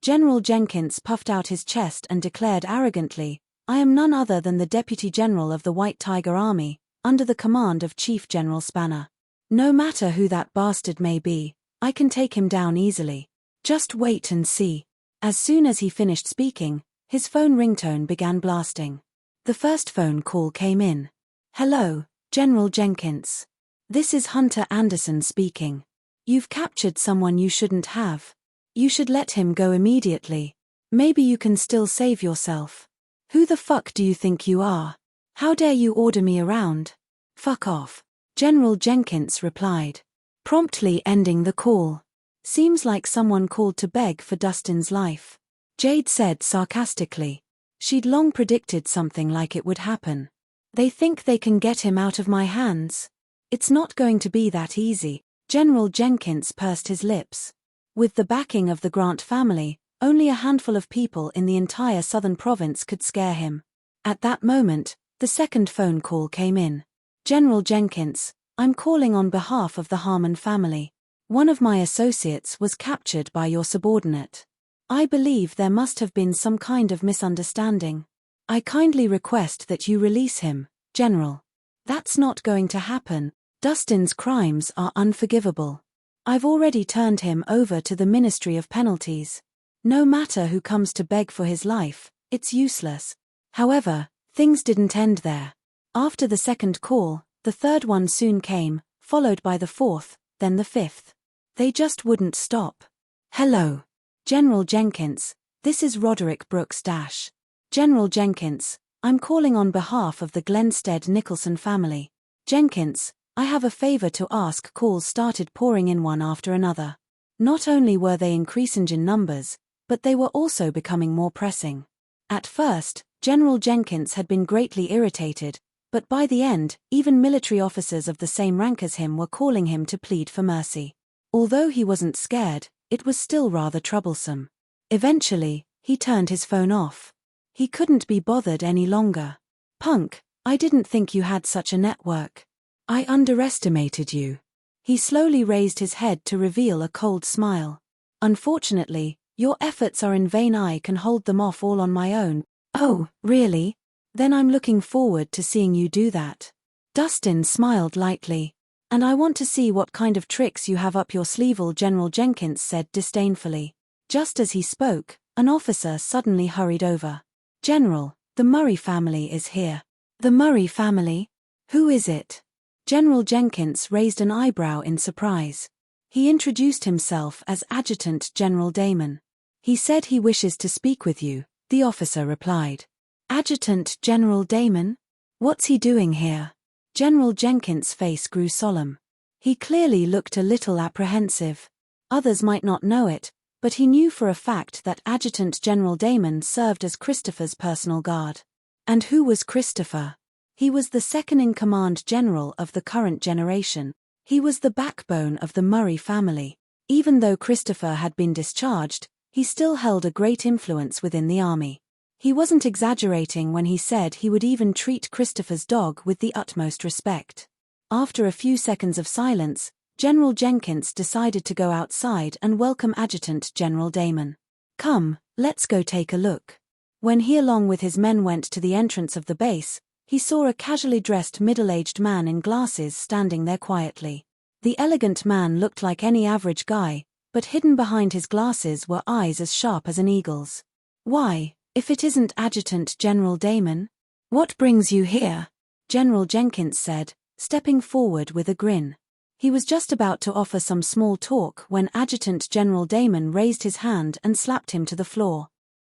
General Jenkins puffed out his chest and declared arrogantly, "I am none other than the Deputy General of the White Tiger Army, under the command of Chief General Spanner. No matter who that bastard may be, I can take him down easily. Just wait and see." As soon as he finished speaking, his phone ringtone began blasting. The first phone call came in. "Hello, General Jenkins. This is Hunter Anderson speaking. You've captured someone you shouldn't have. You should let him go immediately. Maybe you can still save yourself. Who the fuck do you think you are? How dare you order me around? Fuck off," General Jenkins replied, promptly ending the call. "Seems like someone called to beg for Dustin's life," Jade said sarcastically. She'd long predicted something like it would happen. "They think they can get him out of my hands. It's not going to be that easy." General Jenkins pursed his lips. With the backing of the Grant family, only a handful of people in the entire southern province could scare him. At that moment, the second phone call came in. "General Jenkins, I'm calling on behalf of the Harmon family. One of my associates was captured by your subordinate. I believe there must have been some kind of misunderstanding. I kindly request that you release him, General." "That's not going to happen. Dustin's crimes are unforgivable. I've already turned him over to the Ministry of Penalties. No matter who comes to beg for his life, it's useless." However, things didn't end there. After the second call, the third one soon came, followed by the fourth, then the fifth. They just wouldn't stop. "Hello, General Jenkins, this is Roderick Brooks Dash. General Jenkins, I'm calling on behalf of the Glenstead Nicholson family. Jenkins, I have a favor to ask." Calls started pouring in one after another. Not only were they increasing in numbers, but they were also becoming more pressing. At first, General Jenkins had been greatly irritated, but by the end, even military officers of the same rank as him were calling him to plead for mercy. Although he wasn't scared, it was still rather troublesome. Eventually, he turned his phone off. He couldn't be bothered any longer. "Punk, I didn't think you had such a network. I underestimated you." He slowly raised his head to reveal a cold smile. "Unfortunately, your efforts are in vain. I can hold them off all on my own." "Oh, really? Then I'm looking forward to seeing you do that." Dustin smiled lightly. "And I want to see what kind of tricks you have up your sleeve," General Jenkins said disdainfully. Just as he spoke, an officer suddenly hurried over. "General, the Murray family is here." "The Murray family? Who is it?" General Jenkins raised an eyebrow in surprise. He introduced himself as Adjutant General Damon. "He said he wishes to speak with you," the officer replied. "Adjutant General Damon? What's he doing here?" General Jenkins' face grew solemn. He clearly looked a little apprehensive. Others might not know it, but he knew for a fact that Adjutant General Damon served as Christopher's personal guard. And who was Christopher? He was the second-in-command general of the current generation. He was the backbone of the Murray family. Even though Christopher had been discharged, he still held a great influence within the army. He wasn't exaggerating when he said he would even treat Christopher's dog with the utmost respect. After a few seconds of silence, General Jenkins decided to go outside and welcome Adjutant General Damon. "Come, let's go take a look." When he along with his men went to the entrance of the base, he saw a casually dressed middle-aged man in glasses standing there quietly. The elegant man looked like any average guy, but hidden behind his glasses were eyes as sharp as an eagle's. "Why, if it isn't Adjutant General Damon? What brings you here?" General Jenkins said, stepping forward with a grin. He was just about to offer some small talk when Adjutant General Damon raised his hand and slapped him to the floor.